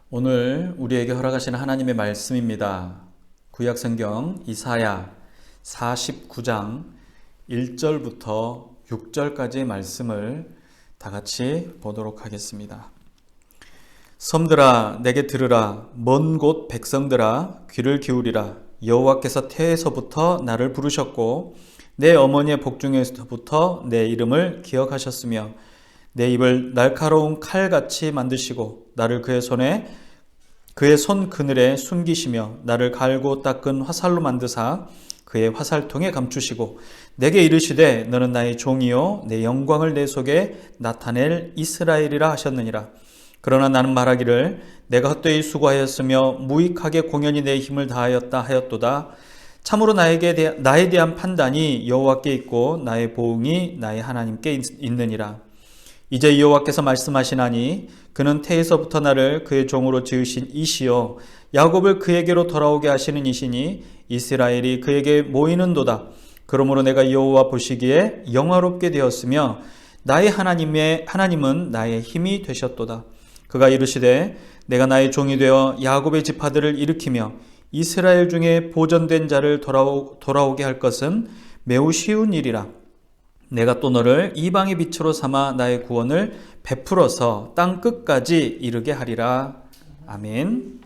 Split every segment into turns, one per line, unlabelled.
오늘 우리에게 허락하시는 하나님의 말씀입니다. 구약성경 이사야 49장 1절부터 6절까지의 말씀을 다 같이 보도록 하겠습니다. 섬들아 내게 들으라. 먼 곳 백성들아 귀를 기울이라. 여호와께서 태에서부터 나를 부르셨고 내 어머니의 복중에서부터 내 이름을 기억하셨으며 내 입을 날카로운 칼같이 만드시고 나를 그의 손 그늘에 숨기시며 나를 갈고 닦은 화살로 만드사 그의 화살통에 감추시고 내게 이르시되 너는 나의 종이요 내 영광을 내 속에 나타낼 이스라엘이라 하셨느니라. 그러나 나는 말하기를 내가 헛되이 수고하였으며 무익하게 공연히 내 힘을 다하였다 하였도다. 참으로 나에 대한 판단이 여호와께 있고 나의 보응이 나의 하나님께 있느니라. 이제 여호와께서 말씀하시나니 그는 태에서부터 나를 그의 종으로 지으신 이시요 야곱을 그에게로 돌아오게 하시는 이시니 이스라엘이 그에게 모이는도다. 그러므로 내가 여호와 보시기에 영화롭게 되었으며 나의 하나님은 나의 힘이 되셨도다. 그가 이르시되 내가 나의 종이 되어 야곱의 지파들을 일으키며 이스라엘 중에 보존된 자를 돌아오게 할 것은 매우 쉬운 일이라. 내가 또 너를 이방의 빛으로 삼아 나의 구원을 베풀어서 땅 끝까지 이르게 하리라. 아멘.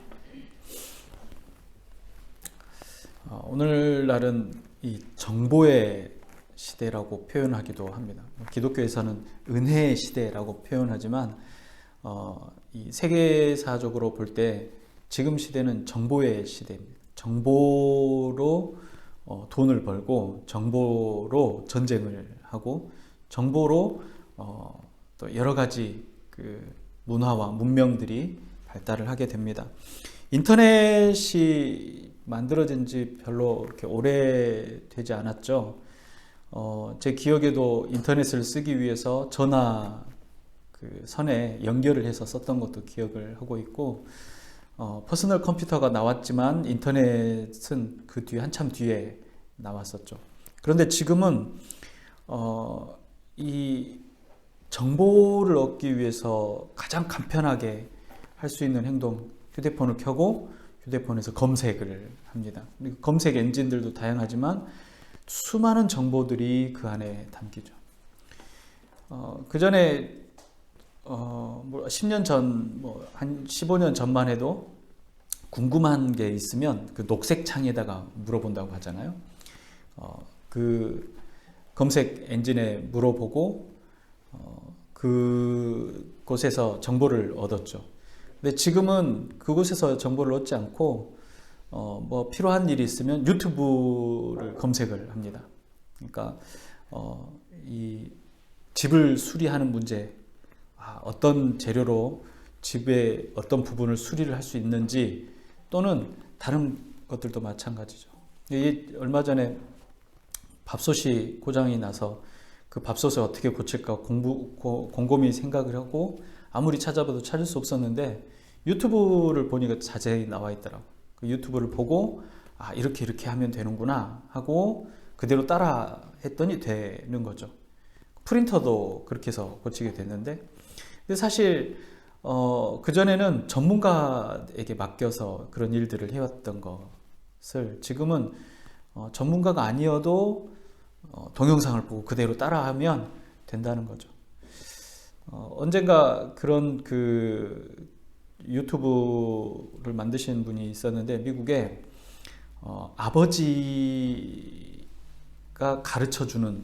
오늘날은 이 정보의 시대라고 표현하기도 합니다. 기독교에서는 은혜의 시대라고 표현하지만 이 세계사적으로 볼 때 지금 시대는 정보의 시대입니다. 정보로 돈을 벌고 정보로 전쟁을 하고 정보로 또 여러 가지 그 문화와 문명들이 발달을 하게 됩니다. 인터넷이 만들어진 지 별로 그렇게 오래되지 않았죠. 제 기억에도 인터넷을 쓰기 위해서 전화 그 선에 연결을 해서 썼던 것도 기억을 하고 있고, 퍼스널 컴퓨터가 나왔지만 인터넷은 그 뒤에 한참 뒤에 나왔었죠. 그런데 지금은 이 정보를 얻기 위해서 가장 간편하게 할 수 있는 행동, 휴대폰을 켜고 휴대폰에서 검색을 합니다. 검색 엔진들도 다양하지만 수많은 정보들이 그 안에 담기죠. 그 전에 10년 전, 한 15년 전만 해도 궁금한 게 있으면 그 녹색 창에다가 물어본다고 하잖아요. 그 검색 엔진에 물어보고 그곳에서 정보를 얻었죠. 근데 지금은 그곳에서 정보를 얻지 않고 필요한 일이 있으면 유튜브를 검색을 합니다. 그러니까 이 집을 수리하는 문제, 어떤 재료로 집의 어떤 부분을 수리를 할 수 있는지, 또는 다른 것들도 마찬가지죠. 얼마 전에 밥솥이 고장이 나서 그 밥솥을 어떻게 고칠까 곰곰이 생각을 하고 아무리 찾아봐도 찾을 수 없었는데 유튜브를 보니까 자세히 나와 있더라고요. 그 유튜브를 보고 이렇게 하면 되는구나 하고 그대로 따라 했더니 되는 거죠. 프린터도 그렇게 해서 고치게 됐는데, 근데 사실 그전에는 전문가에게 맡겨서 그런 일들을 해왔던 것을 지금은 전문가가 아니어도 동영상을 보고 그대로 따라하면 된다는 거죠. 언젠가 그런 그 유튜브를 만드신 분이 있었는데, 미국에 아버지가 가르쳐주는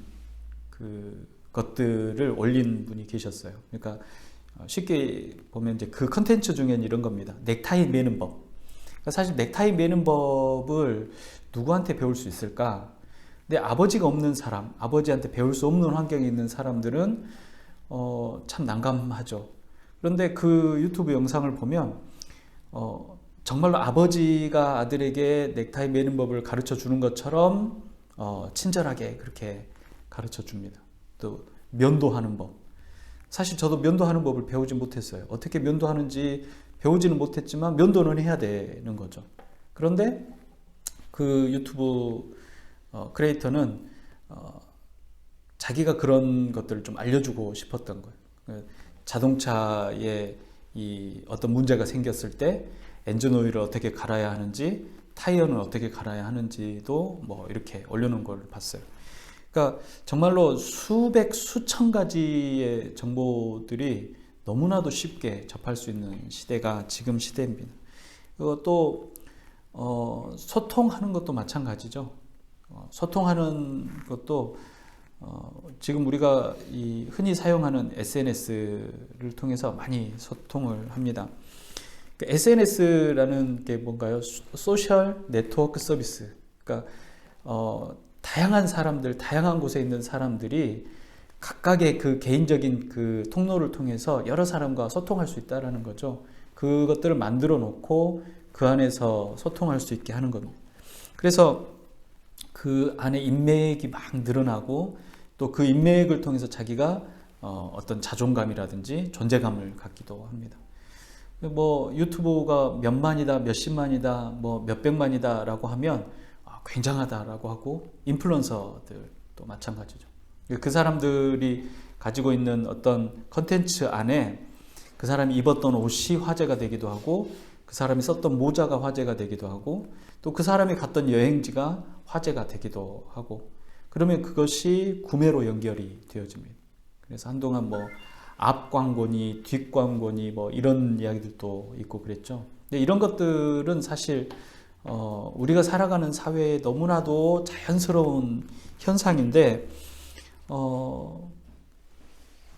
그 것들을 올린 분이 계셨어요. 그러니까 쉽게 보면 이제 그 컨텐츠 중에는 이런 겁니다. 넥타이 매는 법. 그러니까 사실 넥타이 매는 법을 누구한테 배울 수 있을까? 근데 아버지가 없는 사람, 아버지한테 배울 수 없는 환경에 있는 사람들은 참 난감하죠. 그런데 그 유튜브 영상을 보면 정말로 아버지가 아들에게 넥타이 매는 법을 가르쳐 주는 것처럼 친절하게 그렇게 가르쳐 줍니다. 또 면도하는 법. 사실 저도 면도하는 법을 배우지 못했어요. 어떻게 면도하는지 배우지는 못했지만 면도는 해야 되는 거죠. 그런데 그 유튜브 크리에이터는 자기가 그런 것들을 좀 알려주고 싶었던 거예요. 자동차의 이 어떤 문제가 생겼을 때 엔진 오일을 어떻게 갈아야 하는지, 타이어는 어떻게 갈아야 하는지도 뭐 이렇게 올려놓은 걸 봤어요. 그러니까 정말로 수백, 수천 가지의 정보들이 너무나도 쉽게 접할 수 있는 시대가 지금 시대입니다. 그리고 또 소통하는 것도 마찬가지죠. 소통하는 것도 지금 우리가 흔히 사용하는 SNS를 통해서 많이 소통을 합니다. SNS라는 게 뭔가요? 소셜 네트워크 서비스. 그러니까 다양한 사람들, 다양한 곳에 있는 사람들이 각각의 그 개인적인 그 통로를 통해서 여러 사람과 소통할 수 있다라는 거죠. 그것들을 만들어 놓고 그 안에서 소통할 수 있게 하는 겁니다. 그래서 그 안에 인맥이 막 늘어나고 또 그 인맥을 통해서 자기가 어떤 자존감이라든지 존재감을 갖기도 합니다. 뭐 유튜브가 몇만이다, 몇십만이다, 뭐 몇백만이다 라고 하면 굉장하다라고 하고, 인플루언서들도 마찬가지죠. 그 사람들이 가지고 있는 어떤 컨텐츠 안에 그 사람이 입었던 옷이 화제가 되기도 하고, 그 사람이 썼던 모자가 화제가 되기도 하고, 또 그 사람이 갔던 여행지가 화제가 되기도 하고, 그러면 그것이 구매로 연결이 되어집니다. 그래서 한동안 뭐 앞 광고니 뒷 광고니 뭐 이런 이야기들도 있고 그랬죠. 근데 이런 것들은 사실 우리가 살아가는 사회에 너무나도 자연스러운 현상인데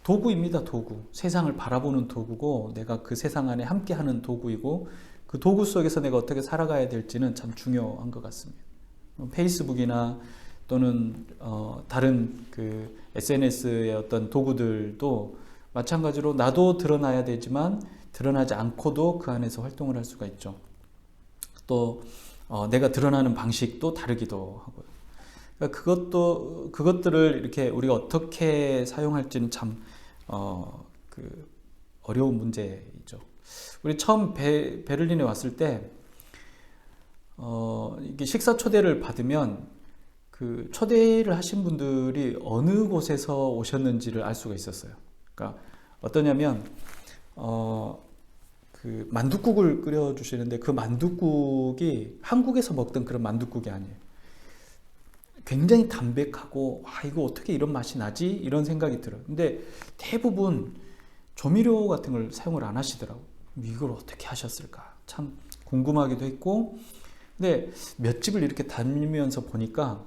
도구입니다. 도구. 세상을 바라보는 도구고, 내가 그 세상 안에 함께하는 도구이고, 그 도구 속에서 내가 어떻게 살아가야 될지는 참 중요한 것 같습니다. 페이스북이나 또는 다른 그 SNS의 어떤 도구들도 마찬가지로 나도 드러나야 되지만 드러나지 않고도 그 안에서 활동을 할 수가 있죠. 또 내가 드러나는 방식도 다르기도 하고요. 그러니까 그것들을 이렇게 우리가 어떻게 사용할지는 참 어려운 문제이죠. 우리 처음 베를린에 왔을 때 이게 식사 초대를 받으면 그 초대를 하신 분들이 어느 곳에서 오셨는지를 알 수가 있었어요. 그러니까 어떠냐면 그 만둣국을 끓여 주시는데, 그 만둣국이 한국에서 먹던 그런 만둣국이 아니에요. 굉장히 담백하고 이거 어떻게 이런 맛이 나지? 이런 생각이 들어요. 근데 대부분 조미료 같은 걸 사용을 안 하시더라고요. 이걸 어떻게 하셨을까? 참 궁금하기도 했고, 근데 몇 집을 이렇게 다니면서 보니까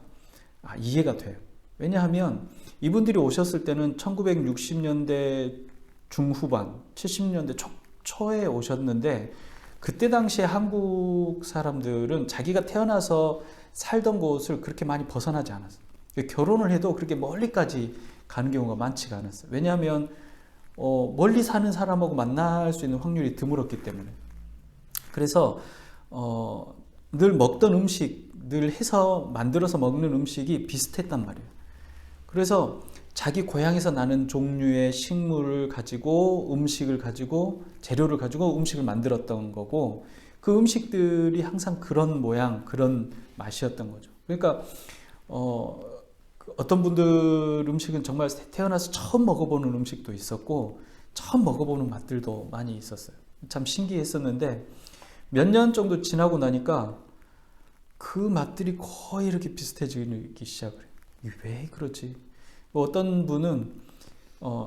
이해가 돼요. 왜냐하면 이분들이 오셨을 때는 1960년대 중후반, 70년대 초에 오셨는데, 그때 당시에 한국 사람들은 자기가 태어나서 살던 곳을 그렇게 많이 벗어나지 않았어요. 결혼을 해도 그렇게 멀리까지 가는 경우가 많지가 않았어요. 왜냐하면 멀리 사는 사람하고 만날 수 있는 확률이 드물었기 때문에. 그래서 늘 먹던 음식, 늘 해서 만들어서 먹는 음식이 비슷했단 말이에요. 그래서 자기 고향에서 나는 종류의 식물을 가지고, 음식을 가지고, 재료를 가지고 음식을 만들었던 거고, 그 음식들이 항상 그런 모양, 그런 맛이었던 거죠. 그러니까 어떤 분들 음식은 정말 태어나서 처음 먹어보는 음식도 있었고, 처음 먹어보는 맛들도 많이 있었어요. 참 신기했었는데, 몇 년 정도 지나고 나니까 그 맛들이 거의 이렇게 비슷해지기 시작을 해요. 왜 그러지? 어떤 분은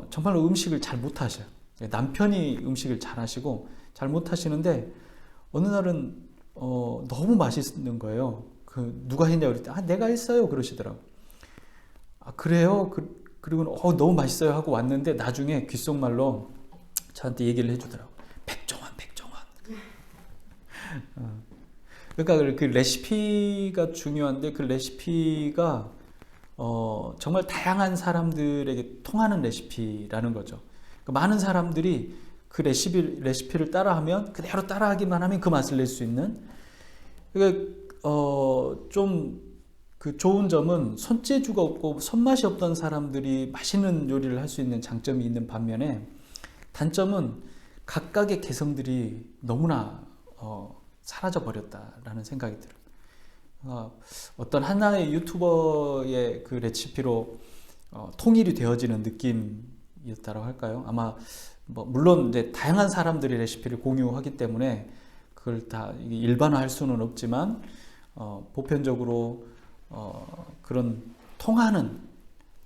정말로 음식을 잘 못하셔요. 남편이 음식을 잘 하시고 잘 못하시는데, 어느 날은 너무 맛있는 거예요. 누가 했냐고 그랬더니 내가 했어요 그러시더라고요. 그래요? 그리고 너무 맛있어요 하고 왔는데, 나중에 귓속말로 저한테 얘기를 해주더라고요. 백종원. 그러니까 그 레시피가 중요한데, 그 레시피가 정말 다양한 사람들에게 통하는 레시피라는 거죠. 그러니까 많은 사람들이 그 레시피를 따라하면, 그대로 따라하기만 하면 그 맛을 낼 수 있는. 그러니까 좀 그 좋은 점은 손재주가 없고 손맛이 없던 사람들이 맛있는 요리를 할 수 있는 장점이 있는 반면에, 단점은 각각의 개성들이 너무나 사라져 버렸다라는 생각이 들어요. 어떤 하나의 유튜버의 그 레시피로 통일이 되어지는 느낌이었다고 할까요? 아마 뭐 물론 이제 다양한 사람들이 레시피를 공유하기 때문에 그걸 다 일반화할 수는 없지만 보편적으로 그런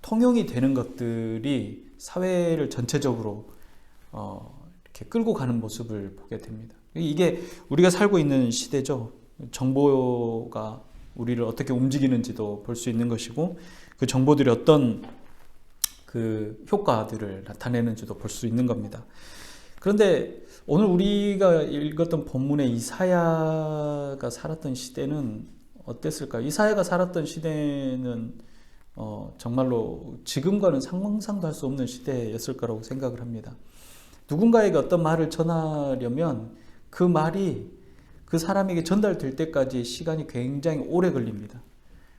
통용이 되는 것들이 사회를 전체적으로 이렇게 끌고 가는 모습을 보게 됩니다. 이게 우리가 살고 있는 시대죠. 정보가 우리를 어떻게 움직이는지도 볼 수 있는 것이고, 그 정보들이 어떤 그 효과들을 나타내는지도 볼 수 있는 겁니다. 그런데 오늘 우리가 읽었던 본문의 이사야가 살았던 시대는 어땠을까요? 이사야가 살았던 시대는 정말로 지금과는 상상도 할 수 없는 시대였을 거라고 생각을 합니다. 누군가에게 어떤 말을 전하려면 그 말이 그 사람에게 전달될 때까지 시간이 굉장히 오래 걸립니다.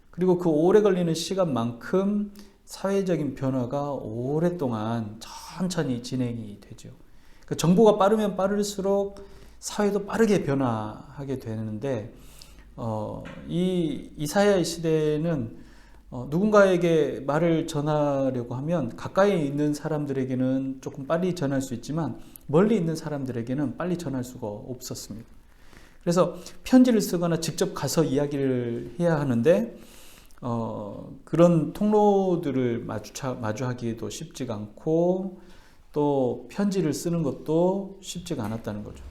그리고 그 오래 걸리는 시간만큼 사회적인 변화가 오랫동안 천천히 진행이 되죠. 그 정보가 빠르면 빠를수록 사회도 빠르게 변화하게 되는데 이 이사야의 시대는 누군가에게 말을 전하려고 하면 가까이 있는 사람들에게는 조금 빨리 전할 수 있지만 멀리 있는 사람들에게는 빨리 전할 수가 없었습니다. 그래서 편지를 쓰거나 직접 가서 이야기를 해야 하는데 그런 통로들을 마주하기도 쉽지가 않고 또 편지를 쓰는 것도 쉽지가 않았다는 거죠.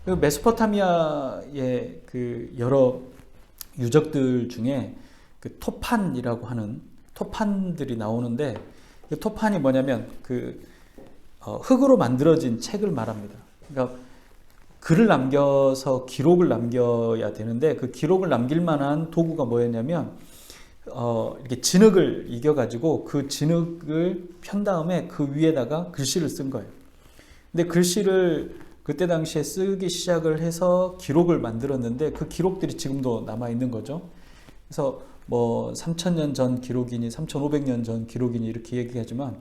메소포타미아의 그 여러 유적들 중에 그 토판이라고 하는 토판들이 나오는데, 그 토판이 뭐냐면 그 흙으로 만들어진 책을 말합니다. 그러니까 글을 남겨서 기록을 남겨야 되는데 그 기록을 남길 만한 도구가 뭐였냐면 이렇게 진흙을 이겨가지고 그 진흙을 편 다음에 그 위에다가 글씨를 쓴 거예요. 근데 글씨를 그때 당시에 쓰기 시작을 해서 기록을 만들었는데 그 기록들이 지금도 남아 있는 거죠. 그래서 뭐 3,000년 전 기록이니 3,500년 전 기록이니 이렇게 얘기하지만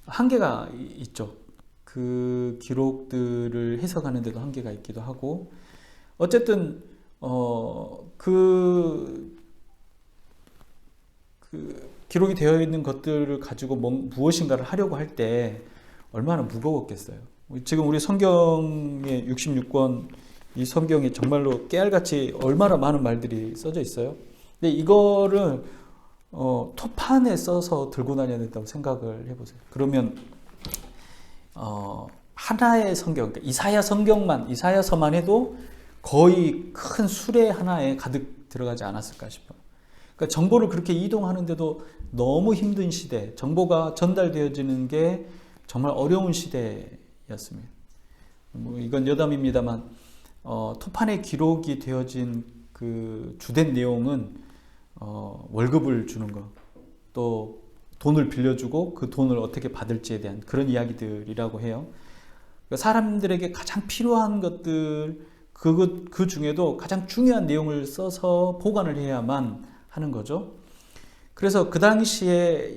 한계가 있죠. 그 기록들을 해석하는 데도 한계가 있기도 하고, 어쨌든 그 기록이 되어 있는 것들을 가지고 무엇인가를 하려고 할 때 얼마나 무거웠겠어요. 지금 우리 성경의 66권 이 성경이 정말로 깨알같이 얼마나 많은 말들이 써져 있어요. 근데 이거를 토판에 써서 들고 다녀야 된다고 생각을 해보세요. 그러면 하나의 성경, 그러니까 이사야서만 해도 거의 큰 수레 하나에 가득 들어가지 않았을까 싶어요. 그러니까 정보를 그렇게 이동하는데도 너무 힘든 시대, 정보가 전달되어지는 게 정말 어려운 시대였습니다. 뭐 이건 여담입니다만 토판에 기록이 되어진 그 주된 내용은 월급을 주는 것, 또 돈을 빌려주고 그 돈을 어떻게 받을지에 대한 그런 이야기들이라고 해요. 사람들에게 가장 필요한 것들, 그 중에도 가장 중요한 내용을 써서 보관을 해야만 하는 거죠. 그래서 그 당시에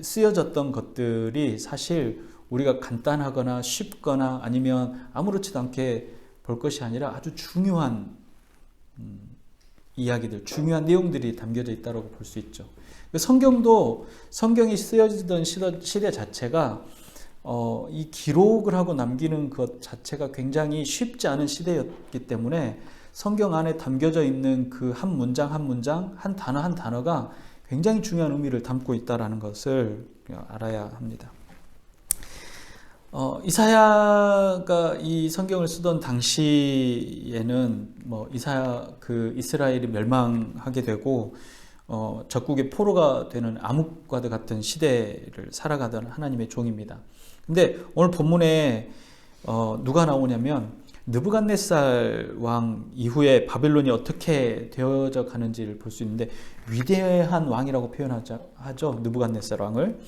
쓰여졌던 것들이 사실 우리가 간단하거나 쉽거나 아니면 아무렇지도 않게 볼 것이 아니라 아주 중요한 이야기들, 중요한 내용들이 담겨져 있다고 볼 수 있죠. 성경이 쓰여지던 시대 자체가 이 기록을 하고 남기는 것 자체가 굉장히 쉽지 않은 시대였기 때문에 성경 안에 담겨져 있는 그 한 문장 한 문장, 한 단어 한 단어가 굉장히 중요한 의미를 담고 있다는 것을 알아야 합니다. 이사야가 이 성경을 쓰던 당시에는 이스라엘이 멸망하게 되고 적국의 포로가 되는 암흑과도 같은 시대를 살아가던 하나님의 종입니다. 근데 오늘 본문에 누가 나오냐면 느부갓네살 왕 이후에 바벨론이 어떻게 되어져 가는지를 볼 수 있는데 위대한 왕이라고 표현하죠. 느부갓네살 왕을.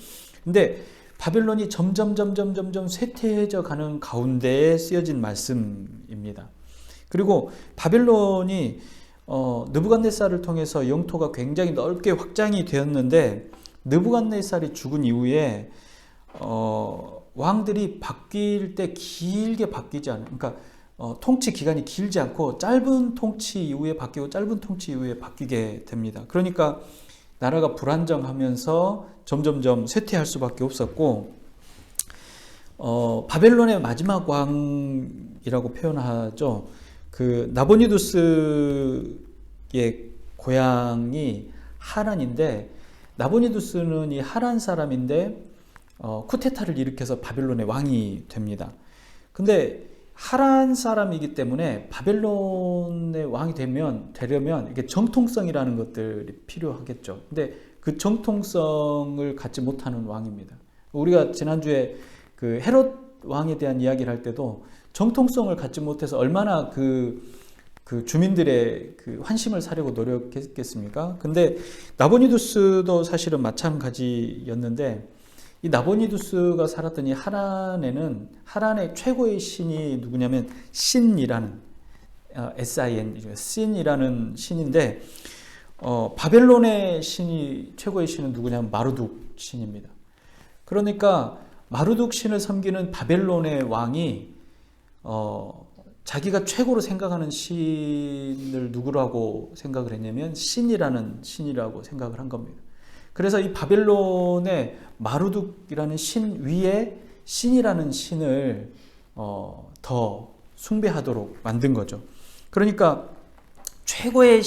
근데 바벨론이 점점 쇠퇴해져 가는 가운데에 쓰여진 말씀입니다. 그리고 바벨론이 느부갓네살을 통해서 영토가 굉장히 넓게 확장이 되었는데 느부갓네살이 죽은 이후에 왕들이 바뀔 때 길게 바뀌지 않아요. 그러니까 통치 기간이 길지 않고 짧은 통치 이후에 바뀌고 짧은 통치 이후에 바뀌게 됩니다. 그러니까 나라가 불안정하면서 점점점 쇠퇴할 수밖에 없었고 바벨론의 마지막 왕이라고 표현하죠. 그 나보니두스의 고향이 하란인데, 나보니두스는 이 하란 사람인데 쿠데타를 일으켜서 바벨론의 왕이 됩니다. 근데 하란 사람이기 때문에 바벨론의 왕이 되려면 이게 정통성이라는 것들이 필요하겠죠. 근데 그 정통성을 갖지 못하는 왕입니다. 우리가 지난주에 그 헤롯 왕에 대한 이야기를 할 때도 정통성을 갖지 못해서 얼마나 그 주민들의 그 환심을 사려고 노력했겠습니까? 근데 나보니두스도 사실은 마찬가지였는데, 이 나보니두스가 살았던 이 하란에는, 하란의 최고의 신이 누구냐면 신이라는 SIN, 신이라는 신인데, 바벨론의 신이, 최고의 신은 누구냐면 마르둑 신입니다. 그러니까 마르둑 신을 섬기는 바벨론의 왕이 자기가 최고로 생각하는 신을 누구라고 생각을 했냐면 신이라고 생각을 한 겁니다. 그래서 이 바벨론의 마르둑이라는 신 위에 신이라는 신을 더 숭배하도록 만든 거죠. 그러니까 최고의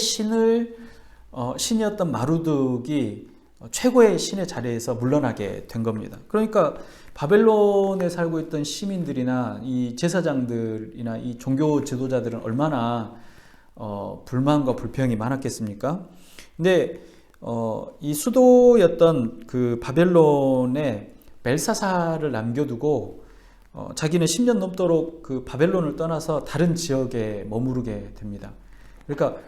신이었던 마르둑이 최고의 신의 자리에서 물러나게 된 겁니다. 그러니까 바벨론에 살고 있던 시민들이나 이 제사장들이나 이 종교 지도자들은 얼마나 불만과 불평이 많았겠습니까? 근데 이 수도였던 그 바벨론에 벨사사를 남겨두고 자기는 10년 넘도록 그 바벨론을 떠나서 다른 지역에 머무르게 됩니다. 그러니까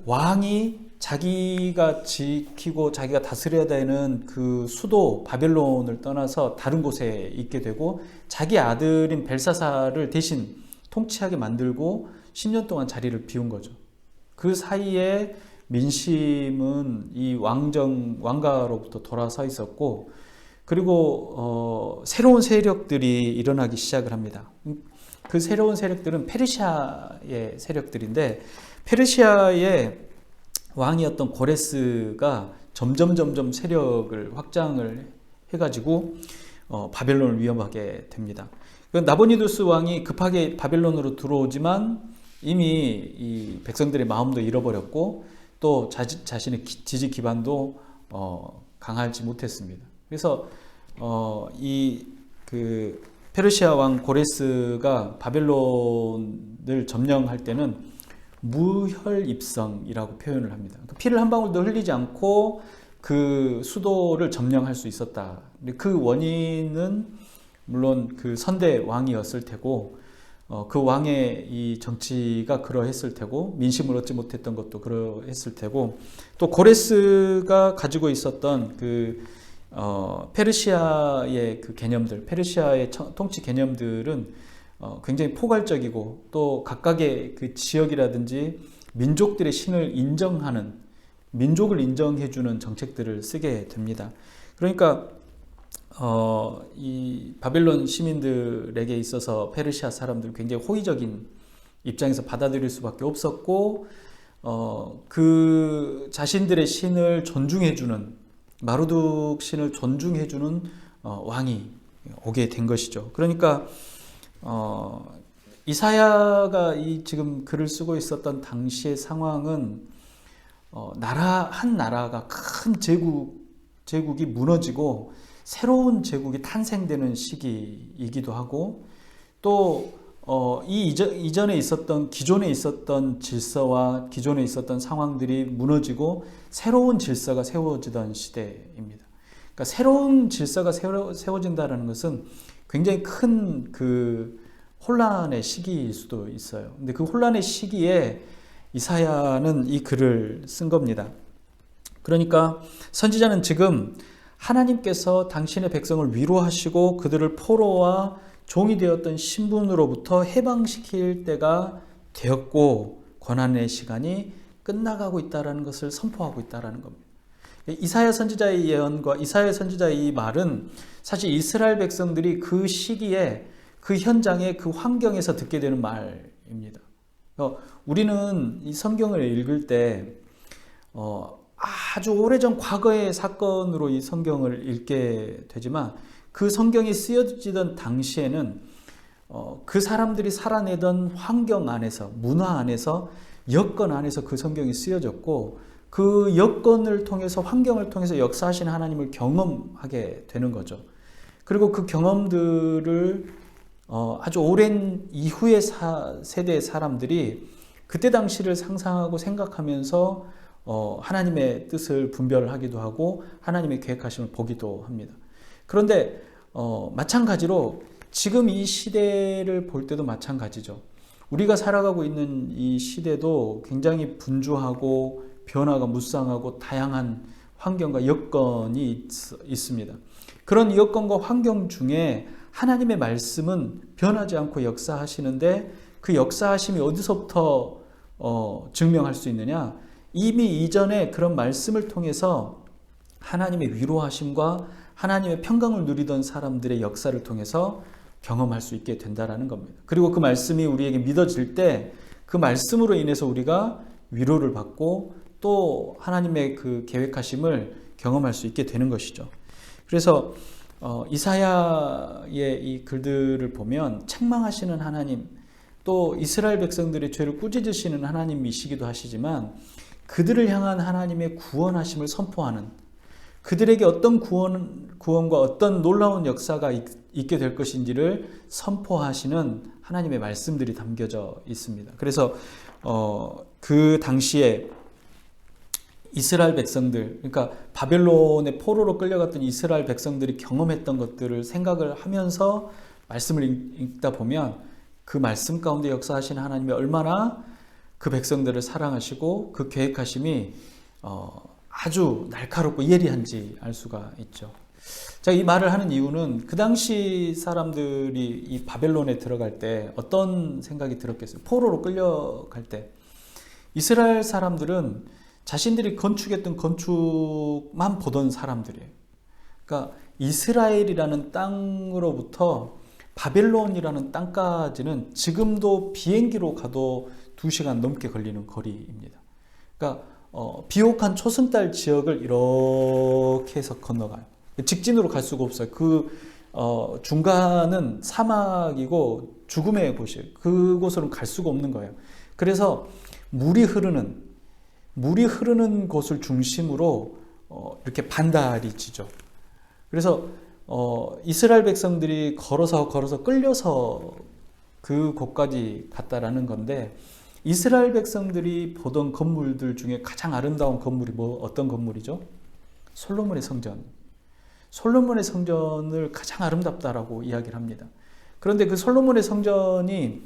왕이 자기가 지키고 자기가 다스려야 되는 그 수도 바벨론을 떠나서 다른 곳에 있게 되고, 자기 아들인 벨사사를 대신 통치하게 만들고 10년 동안 자리를 비운 거죠. 그 사이에 민심은 이 왕가로부터 돌아서 있었고, 그리고 새로운 세력들이 일어나기 시작을 합니다. 그 새로운 세력들은 페르시아의 세력들인데, 페르시아의 왕이었던 고레스가 점점 세력을 확장을 해가지고 바벨론을 위협하게 됩니다. 나보니두스 왕이 급하게 바벨론으로 들어오지만 이미 이 백성들의 마음도 잃어버렸고, 또 자신의 지지 기반도 강하지 못했습니다. 그래서 그 페르시아 왕 고레스가 바벨론을 점령할 때는 무혈입성이라고 표현을 합니다. 피를 한 방울도 흘리지 않고 그 수도를 점령할 수 있었다. 그 원인은 물론 그 선대 왕이었을 테고, 그 왕의 이 정치가 그러했을 테고, 민심을 얻지 못했던 것도 그러했을 테고, 또 고레스가 가지고 있었던 그 페르시아의 그 개념들, 페르시아의 통치 개념들은 굉장히 포괄적이고, 또 각각의 그 지역이라든지 민족들의 신을 인정하는, 민족을 인정해주는 정책들을 쓰게 됩니다. 그러니까 이 바벨론 시민들에게 있어서 페르시아 사람들은 굉장히 호의적인 입장에서 받아들일 수밖에 없었고, 그 자신들의 신을 존중해주는, 마르둑 신을 존중해주는 왕이 오게 된 것이죠. 그러니까 이사야가 이 지금 글을 쓰고 있었던 당시의 상황은 한 나라가 큰 제국이 무너지고 새로운 제국이 탄생되는 시기이기도 하고, 또 이전에 있었던, 기존에 있었던 질서와 기존에 있었던 상황들이 무너지고 새로운 질서가 세워지던 시대입니다. 그러니까 새로운 질서가 세워진다는 것은 굉장히 큰 그 혼란의 시기일 수도 있어요. 근데 그 혼란의 시기에 이사야는 이 글을 쓴 겁니다. 그러니까 선지자는 지금 하나님께서 당신의 백성을 위로하시고 그들을 포로와 종이 되었던 신분으로부터 해방시킬 때가 되었고, 고난의 시간이 끝나가고 있다는 것을 선포하고 있다는 겁니다. 이사야 선지자의 예언과 이사야 선지자의 이 말은 사실 이스라엘 백성들이 그 시기에, 그 현장에, 그 환경에서 듣게 되는 말입니다. 우리는 이 성경을 읽을 때 아주 오래전 과거의 사건으로 이 성경을 읽게 되지만, 그 성경이 쓰여지던 당시에는 그 사람들이 살아내던 환경 안에서, 문화 안에서, 여건 안에서 그 성경이 쓰여졌고, 그 여건을 통해서, 환경을 통해서 역사하신 하나님을 경험하게 되는 거죠. 그리고 그 경험들을 아주 오랜 이후의 세대의 사람들이 그때 당시를 상상하고 생각하면서 하나님의 뜻을 분별하기도 하고 하나님의 계획하심을 보기도 합니다. 그런데 마찬가지로 지금 이 시대를 볼 때도 마찬가지죠. 우리가 살아가고 있는 이 시대도 굉장히 분주하고 변화가 무쌍하고 다양한 환경과 여건이 있습니다. 그런 여건과 환경 중에 하나님의 말씀은 변하지 않고 역사하시는데, 그 역사하심이 어디서부터 증명할 수 있느냐? 이미 이전에 그런 말씀을 통해서 하나님의 위로하심과 하나님의 평강을 누리던 사람들의 역사를 통해서 경험할 수 있게 된다라는 겁니다. 그리고 그 말씀이 우리에게 믿어질 때 그 말씀으로 인해서 우리가 위로를 받고 또 하나님의 그 계획하심을 경험할 수 있게 되는 것이죠. 그래서 이사야의 이 글들을 보면 책망하시는 하나님, 또 이스라엘 백성들의 죄를 꾸짖으시는 하나님이시기도 하시지만 그들을 향한 하나님의 구원하심을 선포하는, 그들에게 어떤 구원과 어떤 놀라운 역사가 있게 될 것인지를 선포하시는 하나님의 말씀들이 담겨져 있습니다. 그래서 그 당시에 이스라엘 백성들, 그러니까 바벨론의 포로로 끌려갔던 이스라엘 백성들이 경험했던 것들을 생각을 하면서 말씀을 읽다 보면 그 말씀 가운데 역사하시는 하나님이 얼마나 그 백성들을 사랑하시고 그 계획하심이 아주 날카롭고 예리한지 알 수가 있죠. 자, 이 말을 하는 이유는 그 당시 사람들이 이 바벨론에 들어갈 때 어떤 생각이 들었겠어요? 포로로 끌려갈 때 이스라엘 사람들은 자신들이 건축했던 건축만 보던 사람들이에요. 그러니까 이스라엘이라는 땅으로부터 바벨론이라는 땅까지는 지금도 비행기로 가도 2시간 넘게 걸리는 거리입니다. 그러니까 비옥한 초승달 지역을 이렇게 해서 건너가요. 직진으로 갈 수가 없어요. 그 중간은 사막이고 죽음의 곳이에요. 그곳으로는 갈 수가 없는 거예요. 그래서 물이 흐르는 곳을 중심으로 이렇게 반달이 지죠. 그래서 이스라엘 백성들이 걸어서 끌려서 그 곳까지 갔다라는 건데, 이스라엘 백성들이 보던 건물들 중에 가장 아름다운 건물이 어떤 건물이죠? 솔로몬의 성전. 솔로몬의 성전을 가장 아름답다라고 이야기를 합니다. 그런데 그 솔로몬의 성전이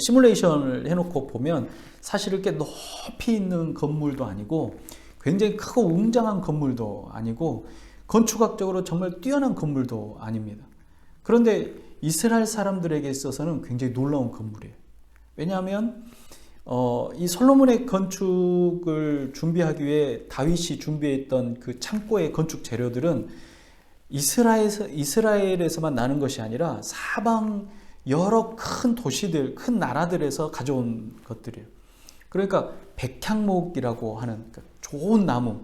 시뮬레이션을 해놓고 보면 사실 이렇게 높이 있는 건물도 아니고 굉장히 크고 웅장한 건물도 아니고 건축학적으로 정말 뛰어난 건물도 아닙니다. 그런데 이스라엘 사람들에게 있어서는 굉장히 놀라운 건물이에요. 왜냐하면 이 솔로몬의 건축을 준비하기 위해 다윗이 준비했던 그 창고의 건축 재료들은 이스라엘에서만 나는 것이 아니라 사방 여러 큰 도시들, 큰 나라들에서 가져온 것들이에요. 그러니까 백향목이라고 하는 좋은 나무,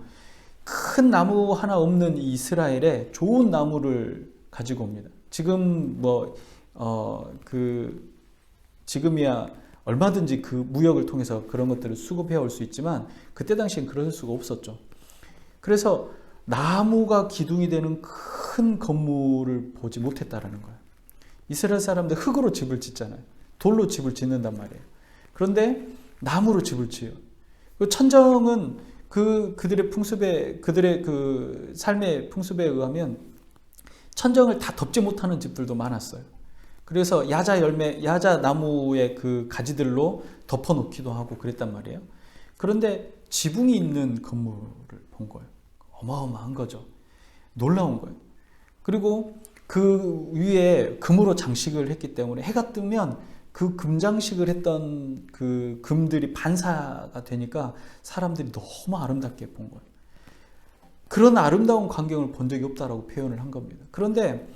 큰 나무 하나 없는 이스라엘에 좋은 나무를 가지고 옵니다. 지금 지금이야 얼마든지 그 무역을 통해서 그런 것들을 수급해 올 수 있지만 그때 당시엔 그럴 수가 없었죠. 그래서 나무가 기둥이 되는 큰 건물을 보지 못했다라는 거예요. 이스라엘 사람들 흙으로 집을 짓잖아요. 돌로 집을 짓는단 말이에요. 그런데 나무로 집을 지어요. 천정은 그들의 그 삶의 풍습에 의하면 천정을 다 덮지 못하는 집들도 많았어요. 그래서 야자 나무의 그 가지들로 덮어놓기도 하고 그랬단 말이에요. 그런데 지붕이 있는 건물을 본 거예요. 어마어마한 거죠. 놀라운 거예요. 그리고 그 위에 금으로 장식을 했기 때문에 해가 뜨면 그 금장식을 했던 그 금들이 반사가 되니까 사람들이 너무 아름답게 본 거예요. 그런 아름다운 광경을 본 적이 없다라고 표현을 한 겁니다. 그런데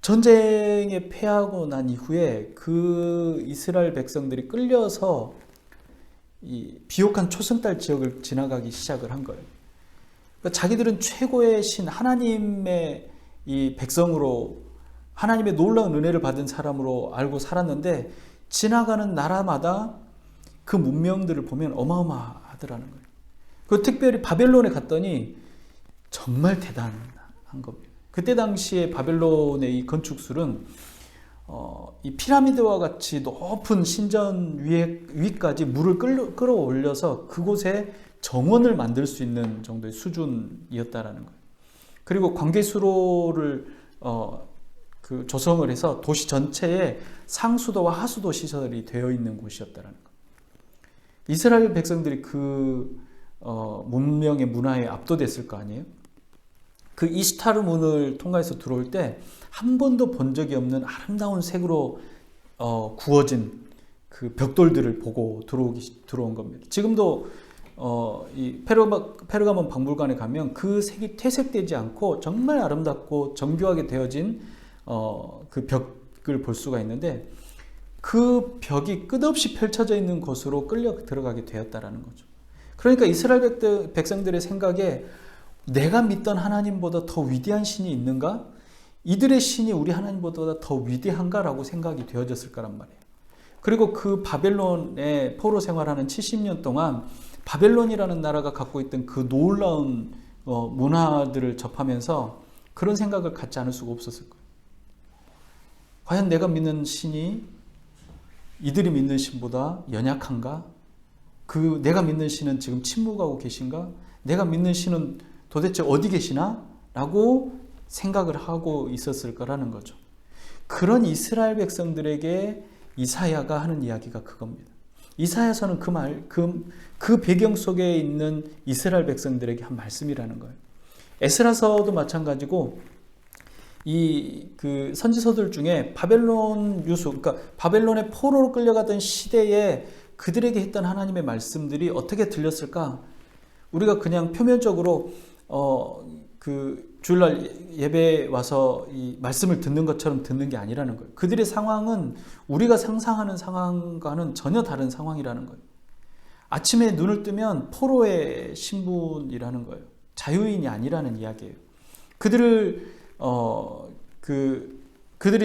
전쟁에 패하고 난 이후에 그 이스라엘 백성들이 끌려서 이 비옥한 초승달 지역을 지나가기 시작을 한 거예요. 그러니까 자기들은 최고의 신 하나님의 이 백성으로 하나님의 놀라운 은혜를 받은 사람으로 알고 살았는데 지나가는 나라마다 그 문명들을 보면 어마어마하더라는 거예요. 그 특별히 바벨론에 갔더니 정말 대단한 겁니다. 그때 당시에 바벨론의 이 건축술은 이 피라미드와 같이 높은 신전 위까지 물을 끌어올려서 그곳에 정원을 만들 수 있는 정도의 수준이었다라는 거예요. 그리고 관계수로를 조성을 해서 도시 전체에 상수도와 하수도 시설이 되어 있는 곳이었다라는 거예요. 이스라엘 백성들이 그 문명의 문화에 압도됐을 거 아니에요? 그 이스타르 문을 통과해서 들어올 때 한 번도 본 적이 없는 아름다운 색으로 구워진 그 벽돌들을 보고 들어온 겁니다. 지금도 이 페르가몬 박물관에 가면 그 색이 퇴색되지 않고 정말 아름답고 정교하게 되어진 그 벽을 볼 수가 있는데 그 벽이 끝없이 펼쳐져 있는 곳으로 끌려 들어가게 되었다라는 거죠. 그러니까 이스라엘 백성들의 생각에 내가 믿던 하나님보다 더 위대한 신이 있는가? 이들의 신이 우리 하나님보다 더 위대한가라고 생각이 되어졌을 거란 말이에요. 그리고 그 바벨론에 포로 생활하는 70년 동안 바벨론이라는 나라가 갖고 있던 그 놀라운 문화들을 접하면서 그런 생각을 갖지 않을 수가 없었을 거예요. 과연 내가 믿는 신이 이들이 믿는 신보다 연약한가? 내가 믿는 신은 지금 침묵하고 계신가? 내가 믿는 신은 도대체 어디 계시나? 라고 생각을 하고 있었을 거라는 거죠. 그런 이스라엘 백성들에게 이사야가 하는 이야기가 그겁니다. 이사야서는 그 배경 속에 있는 이스라엘 백성들에게 한 말씀이라는 거예요. 에스라서도 마찬가지고 그 선지서들 중에 바벨론 유수, 그러니까 바벨론의 포로로 끌려가던 시대에 그들에게 했던 하나님의 말씀들이 어떻게 들렸을까? 우리가 그냥 표면적으로 그 주일날 예배에 와서 이 말씀을 듣는 것처럼 듣는 게 아니라는 거예요. 그들의 상황은 우리가 상상하는 상황과는 전혀 다른 상황이라는 거예요. 아침에 눈을 뜨면 포로의 신분이라는 거예요. 자유인이 아니라는 이야기예요. 그들이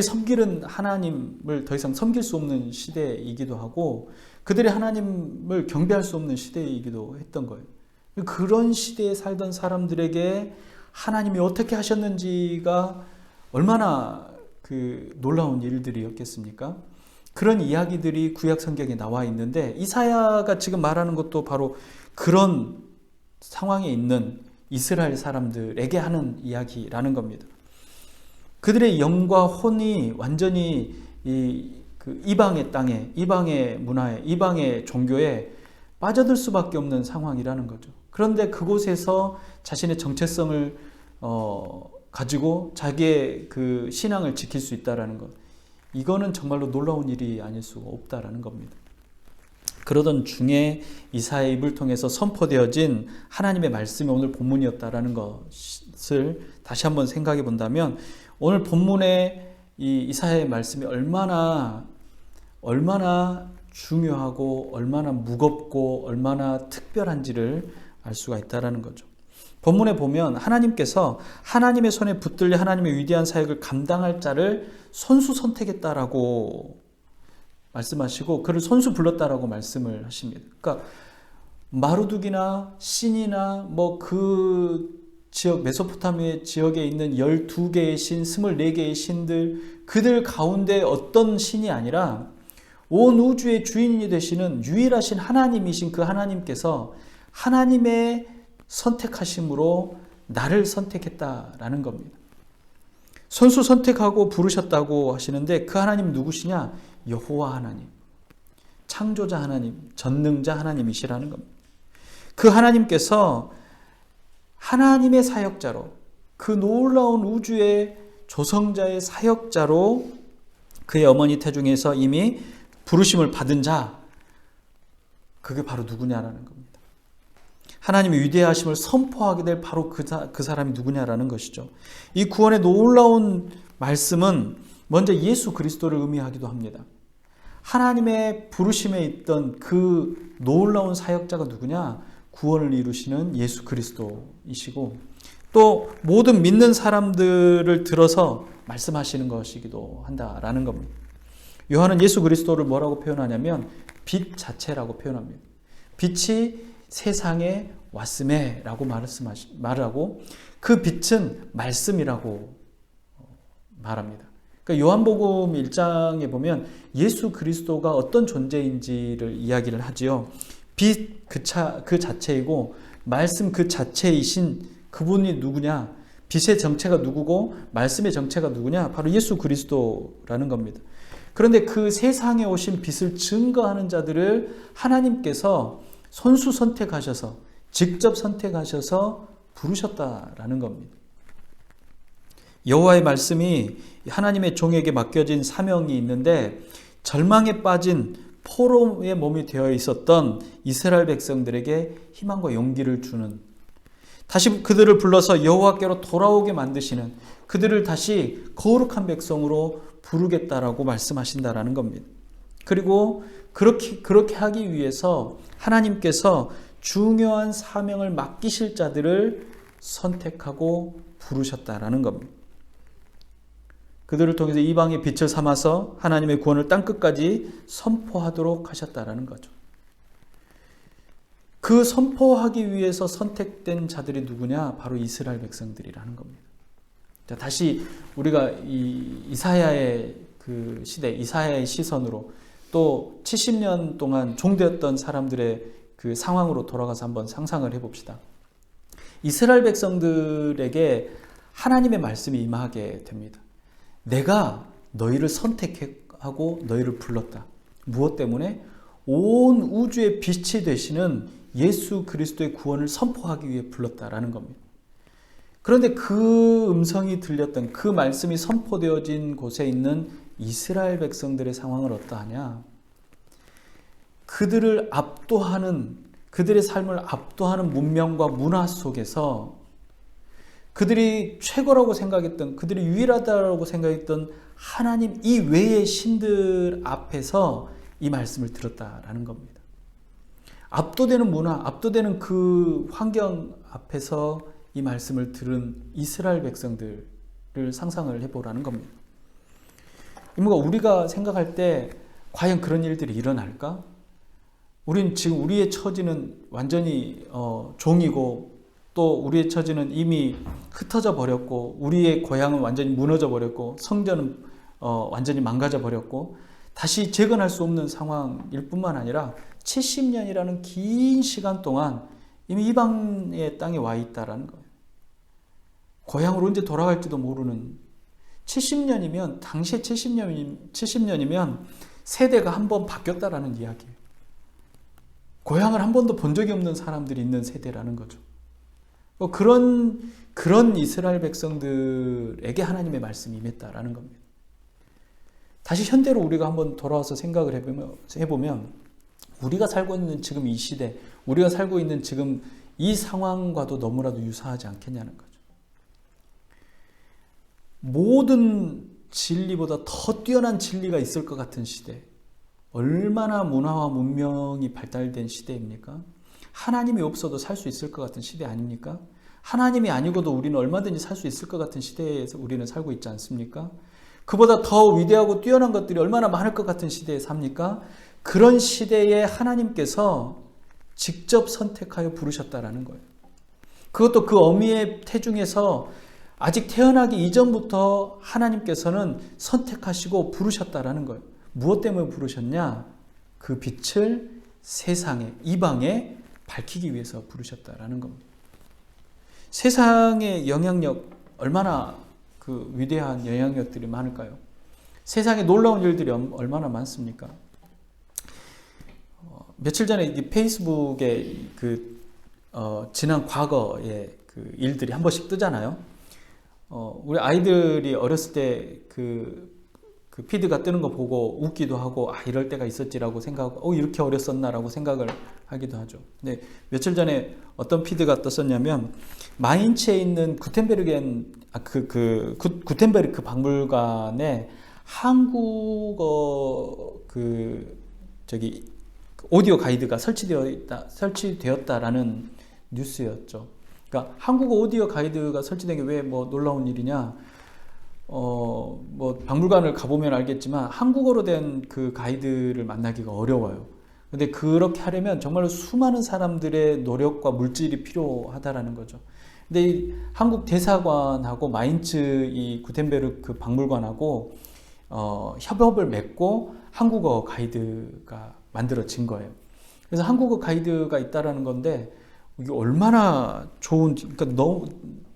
섬기는 하나님을 더 이상 섬길 수 없는 시대이기도 하고 그들이 하나님을 경배할 수 없는 시대이기도 했던 거예요. 그런 시대에 살던 사람들에게 하나님이 어떻게 하셨는지가 얼마나 그 놀라운 일들이었겠습니까? 그런 이야기들이 구약 성경에 나와 있는데 이사야가 지금 말하는 것도 바로 그런 상황에 있는 이스라엘 사람들에게 하는 이야기라는 겁니다. 그들의 영과 혼이 완전히 그 이방의 땅에, 이방의 문화에, 이방의 종교에 빠져들 수밖에 없는 상황이라는 거죠. 그런데 그곳에서 자신의 정체성을 가지고 자기의 그 신앙을 지킬 수 있다라는 것, 이거는 정말로 놀라운 일이 아닐 수가 없다라는 겁니다. 그러던 중에 이사야의 입을 통해서 선포되어진 하나님의 말씀이 오늘 본문이었다라는 것을 다시 한번 생각해 본다면 오늘 본문의 이 이사야의 말씀이 얼마나 중요하고 얼마나 무겁고 얼마나 특별한지를 알 수가 있다라는 거죠. 본문에 보면 하나님께서 하나님의 손에 붙들려 하나님의 위대한 사역을 감당할 자를 선수 선택했다라고 말씀하시고 그를 선수 불렀다라고 말씀을 하십니다. 그러니까 마루둑이나 신이나 그 지역 메소포타미아 지역에 있는 12개의 신, 24개의 신들 그들 가운데 어떤 신이 아니라 온 우주의 주인이 되시는 유일하신 하나님이신 그 하나님께서 하나님의 선택하심으로 나를 선택했다라는 겁니다. 선수 선택하고 부르셨다고 하시는데 그 하나님 누구시냐? 여호와 하나님, 창조자 하나님, 전능자 하나님이시라는 겁니다. 그 하나님께서 하나님의 사역자로 그 놀라운 우주의 조성자의 사역자로 그의 어머니 태중에서 이미 부르심을 받은 자, 그게 바로 누구냐라는 겁니다. 하나님의 위대하심을 선포하게 될 바로 그 사람이 누구냐라는 것이죠. 이 구원의 놀라운 말씀은 먼저 예수 그리스도를 의미하기도 합니다. 하나님의 부르심에 있던 그 놀라운 사역자가 누구냐? 구원을 이루시는 예수 그리스도이시고 또 모든 믿는 사람들을 들어서 말씀하시는 것이기도 한다라는 겁니다. 요한은 예수 그리스도를 뭐라고 표현하냐면 빛 자체라고 표현합니다. 빛이 세상에 왔음에 라고 말을 하고 그 빛은 말씀이라고 말합니다. 그러니까 요한복음 1장에 보면 예수 그리스도가 어떤 존재인지를 이야기를 하지요. 빛 그 자체이고 말씀 그 자체이신 그분이 누구냐? 빛의 정체가 누구고 말씀의 정체가 누구냐? 바로 예수 그리스도라는 겁니다. 그런데 그 세상에 오신 빛을 증거하는 자들을 하나님께서 손수 선택하셔서 직접 선택하셔서 부르셨다라는 겁니다. 여호와의 말씀이 하나님의 종에게 맡겨진 사명이 있는데 절망에 빠진 포로의 몸이 되어 있었던 이스라엘 백성들에게 희망과 용기를 주는, 다시 그들을 불러서 여호와께로 돌아오게 만드시는, 그들을 다시 거룩한 백성으로 부르겠다라고 말씀하신다라는 겁니다. 그리고 그렇게 하기 위해서 하나님께서 중요한 사명을 맡기실 자들을 선택하고 부르셨다라는 겁니다. 그들을 통해서 이방의 빛을 삼아서 하나님의 구원을 땅끝까지 선포하도록 하셨다라는 거죠. 그 선포하기 위해서 선택된 자들이 누구냐? 바로 이스라엘 백성들이라는 겁니다. 자, 다시 우리가 이사야의 그 시대, 이사야의 시선으로 또 70년 동안 종되었던 사람들의 그 상황으로 돌아가서 한번 상상을 해봅시다. 이스라엘 백성들에게 하나님의 말씀이 임하게 됩니다. 내가 너희를 선택하고 너희를 불렀다. 무엇 때문에? 온 우주의 빛이 되시는 예수 그리스도의 구원을 선포하기 위해 불렀다라는 겁니다. 그런데 그 음성이 들렸던, 그 말씀이 선포되어진 곳에 있는 이스라엘 백성들의 상황을 어떠하냐? 그들을 압도하는, 그들의 삶을 압도하는 문명과 문화 속에서 그들이 최고라고 생각했던, 그들이 유일하다고 생각했던 하나님 이외의 신들 앞에서 이 말씀을 들었다라는 겁니다. 압도되는 문화, 압도되는 그 환경 앞에서 이 말씀을 들은 이스라엘 백성들을 상상을 해보라는 겁니다. 이모가 우리가 생각할 때 과연 그런 일들이 일어날까? 우린 지금 우리의 처지는 완전히 종이고 또 우리의 처지는 이미 흩어져 버렸고 우리의 고향은 완전히 무너져 버렸고 성전은 완전히 망가져 버렸고 다시 재건할 수 없는 상황일 뿐만 아니라 70년이라는 긴 시간 동안 이미 이방의 땅에 와 있다라는 거예요. 고향으로 언제 돌아갈지도 모르는 70년이면 당시에 70년이면 세대가 한 번 바뀌었다라는 이야기예요. 고향을 한 번도 본 적이 없는 사람들이 있는 세대라는 거죠. 그런 이스라엘 백성들에게 하나님의 말씀이 임했다라는 겁니다. 다시 현대로 우리가 한번 돌아와서 생각을 해보면 우리가 살고 있는 지금 이 시대, 우리가 살고 있는 지금 이 상황과도 너무나도 유사하지 않겠냐는 거죠. 모든 진리보다 더 뛰어난 진리가 있을 것 같은 시대, 얼마나 문화와 문명이 발달된 시대입니까? 하나님이 없어도 살 수 있을 것 같은 시대 아닙니까? 하나님이 아니고도 우리는 얼마든지 살 수 있을 것 같은 시대에서 우리는 살고 있지 않습니까? 그보다 더 위대하고 뛰어난 것들이 얼마나 많을 것 같은 시대에 삽니까? 그런 시대에 하나님께서 직접 선택하여 부르셨다라는 거예요. 그것도 그 어미의 태중에서 아직 태어나기 이전부터 하나님께서는 선택하시고 부르셨다라는 거예요. 무엇 때문에 부르셨냐? 그 빛을 세상에, 이방에 밝히기 위해서 부르셨다라는 겁니다. 세상의 영향력, 얼마나 그 위대한 영향력들이 많을까요? 세상에 놀라운 일들이 얼마나 많습니까? 며칠 전에 이 페이스북에 지난 과거의 그 일들이 한 번씩 뜨잖아요. 우리 아이들이 어렸을 때 그 피드가 뜨는 거 보고 웃기도 하고 이럴 때가 있었지라고 생각하고 이렇게 어렸었나라고 생각을 하기도 하죠. 근데 며칠 전에 어떤 피드가 떴었냐면 마인츠에 있는 구텐베르크 박물관에 한국어 오디오 가이드가 설치되었다라는 뉴스였죠. 그러니까 한국어 오디오 가이드가 설치된 게 왜 뭐 놀라운 일이냐? 뭐 박물관을 가보면 알겠지만 한국어로 된 그 가이드를 만나기가 어려워요. 근데 그렇게 하려면 정말로 수많은 사람들의 노력과 물질이 필요하다라는 거죠. 근데 이 한국 대사관하고 마인츠 이 구텐베르크 박물관하고 협업을 맺고 한국어 가이드가 만들어진 거예요. 그래서 한국어 가이드가 있다라는 건데 이게 얼마나 좋은, 그러니까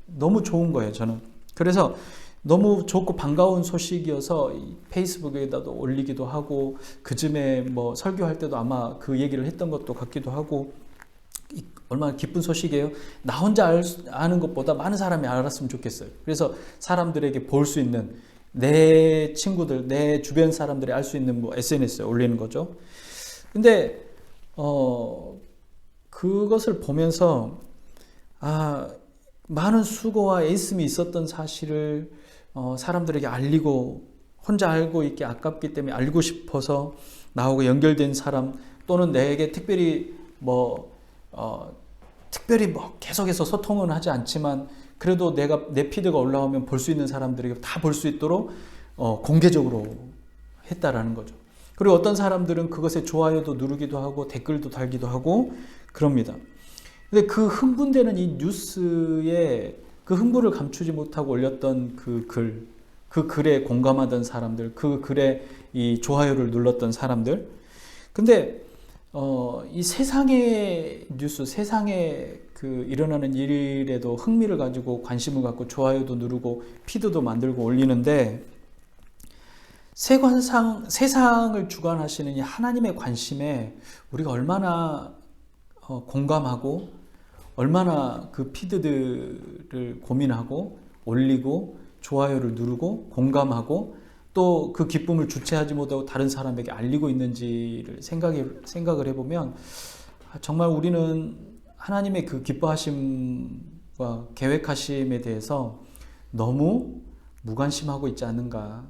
너무 좋은 거예요, 저는. 그래서 너무 좋고 반가운 소식이어서 페이스북에다도 올리기도 하고, 그쯤에 뭐 설교할 때도 아마 그 얘기를 했던 것도 같기도 하고, 얼마나 기쁜 소식이에요. 나 혼자 아는 것보다 많은 사람이 알았으면 좋겠어요. 그래서 사람들에게 볼 수 있는, 내 친구들, 내 주변 사람들이 알 수 있는 뭐 SNS에 올리는 거죠. 근데 그것을 보면서 많은 수고와 애씀이 있었던 사실을 사람들에게 알리고, 혼자 알고 있기 아깝기 때문에 알고 싶어서 나하고 연결된 사람, 또는 내게 특별히 계속해서 소통은 하지 않지만 그래도 내 피드가 올라오면 볼 수 있는 사람들에게 다 볼 수 있도록 공개적으로 했다라는 거죠. 그리고 어떤 사람들은 그것에 좋아요도 누르기도 하고 댓글도 달기도 하고 그럽니다. 근데 그 흥분되는 이 뉴스에 그 흥분을 감추지 못하고 올렸던 그 글에 공감하던 사람들, 그 글에 이 좋아요를 눌렀던 사람들. 근데 이 세상의 뉴스, 세상에 그 일어나는 일에도 흥미를 가지고 관심을 갖고 좋아요도 누르고 피드도 만들고 올리는데, 세상을 주관하시는 이 하나님의 관심에 우리가 얼마나 공감하고, 얼마나 그 피드들을 고민하고 올리고 좋아요를 누르고 공감하고 또 그 기쁨을 주체하지 못하고 다른 사람에게 알리고 있는지를 생각을 해보면 정말 우리는 하나님의 그 기뻐하심과 계획하심에 대해서 너무 무관심하고 있지 않은가.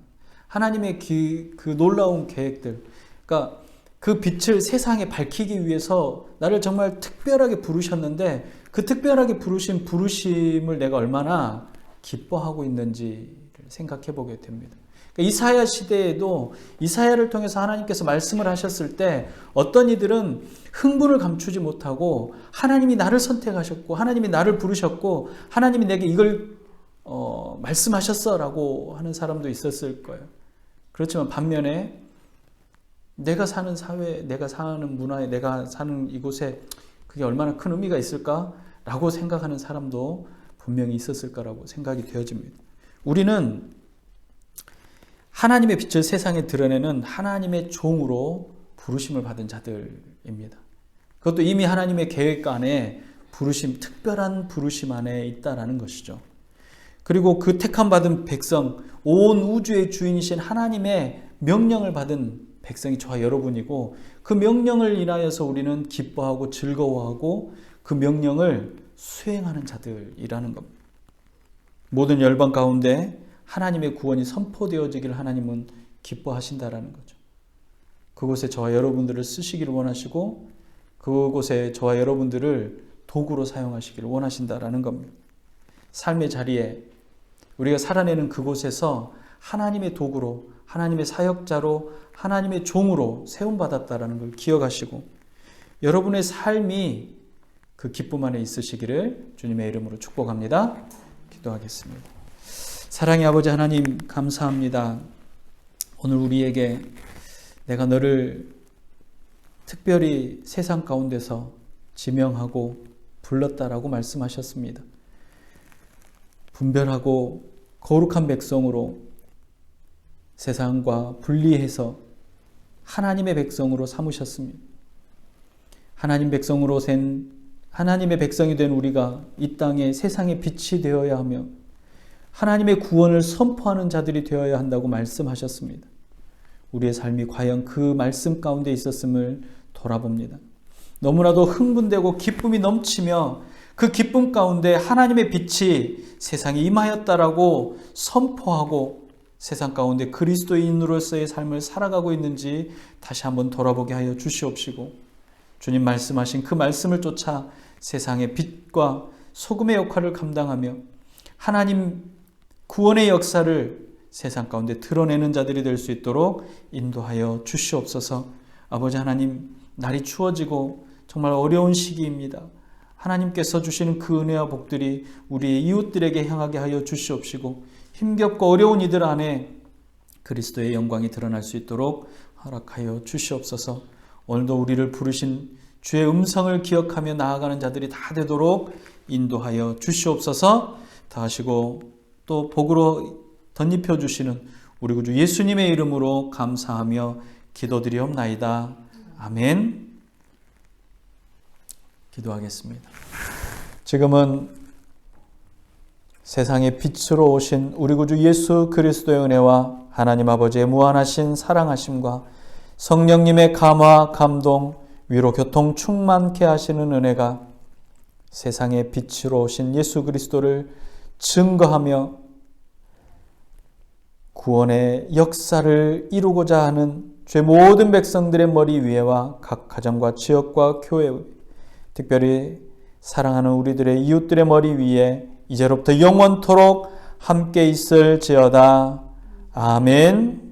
하나님의 그 놀라운 계획들, 그러니까 그 빛을 세상에 밝히기 위해서 나를 정말 특별하게 부르셨는데 그 특별하게 부르신 부르심을 내가 얼마나 기뻐하고 있는지를 생각해 보게 됩니다. 그러니까 이사야 시대에도 이사야를 통해서 하나님께서 말씀을 하셨을 때 어떤 이들은 흥분을 감추지 못하고 하나님이 나를 선택하셨고 하나님이 나를 부르셨고 하나님이 내게 이걸 말씀하셨어 라고 하는 사람도 있었을 거예요. 그렇지만 반면에 내가 사는 사회, 내가 사는 문화에, 내가 사는 이곳에 그게 얼마나 큰 의미가 있을까라고 생각하는 사람도 분명히 있었을 거라고 생각이 되어집니다. 우리는 하나님의 빛을 세상에 드러내는 하나님의 종으로 부르심을 받은 자들입니다. 그것도 이미 하나님의 계획 안에 부르심, 특별한 부르심 안에 있다라는 것이죠. 그리고 그 택함 받은 백성, 온 우주의 주인이신 하나님의 명령을 받은 백성이 저와 여러분이고, 그 명령을 인하여서 우리는 기뻐하고 즐거워하고 그 명령을 수행하는 자들이라는 겁니다. 모든 열방 가운데 하나님의 구원이 선포되어지기를 하나님은 기뻐하신다라는 거죠. 그곳에 저와 여러분들을 쓰시기를 원하시고 그곳에 저와 여러분들을 도구로 사용하시기를 원하신다라는 겁니다. 삶의 자리에 우리가 살아내는 그곳에서 하나님의 도구로, 하나님의 사역자로, 하나님의 종으로 세움받았다라는 걸 기억하시고 여러분의 삶이 그 기쁨 안에 있으시기를 주님의 이름으로 축복합니다. 기도하겠습니다. 사랑의 아버지 하나님, 감사합니다. 오늘 우리에게 내가 너를 특별히 세상 가운데서 지명하고 불렀다라고 말씀하셨습니다. 분별하고 거룩한 백성으로 세상과 분리해서 하나님의 백성으로 삼으셨습니다. 하나님의 백성이 된 우리가 이 땅에 세상의 빛이 되어야 하며 하나님의 구원을 선포하는 자들이 되어야 한다고 말씀하셨습니다. 우리의 삶이 과연 그 말씀 가운데 있었음을 돌아봅니다. 너무나도 흥분되고 기쁨이 넘치며 그 기쁨 가운데 하나님의 빛이 세상에 임하였다라고 선포하고 세상 가운데 그리스도인으로서의 삶을 살아가고 있는지 다시 한번 돌아보게 하여 주시옵시고 주님 말씀하신 그 말씀을 쫓아 세상의 빛과 소금의 역할을 감당하며 하나님 구원의 역사를 세상 가운데 드러내는 자들이 될 수 있도록 인도하여 주시옵소서. 아버지 하나님, 날이 추워지고 정말 어려운 시기입니다. 하나님께서 주시는 그 은혜와 복들이 우리의 이웃들에게 향하게 하여 주시옵시고 힘겹고 어려운 이들 안에 그리스도의 영광이 드러날 수 있도록 허락하여 주시옵소서. 오늘도 우리를 부르신 주의 음성을 기억하며 나아가는 자들이 다 되도록 인도하여 주시옵소서. 다 하시고 또 복으로 덧입혀 주시는 우리 구주 예수님의 이름으로 감사하며 기도드리옵나이다. 아멘. 기도하겠습니다. 지금은 세상의 빛으로 오신 우리 구주 예수 그리스도의 은혜와 하나님 아버지의 무한하신 사랑하심과 성령님의 감화, 감동, 위로, 교통 충만케 하시는 은혜가 세상의 빛으로 오신 예수 그리스도를 증거하며 구원의 역사를 이루고자 하는 죄 모든 백성들의 머리 위에와 각 가정과 지역과 교회, 특별히 사랑하는 우리들의 이웃들의 머리 위에 이제로부터 영원토록 함께 있을지어다. 아멘.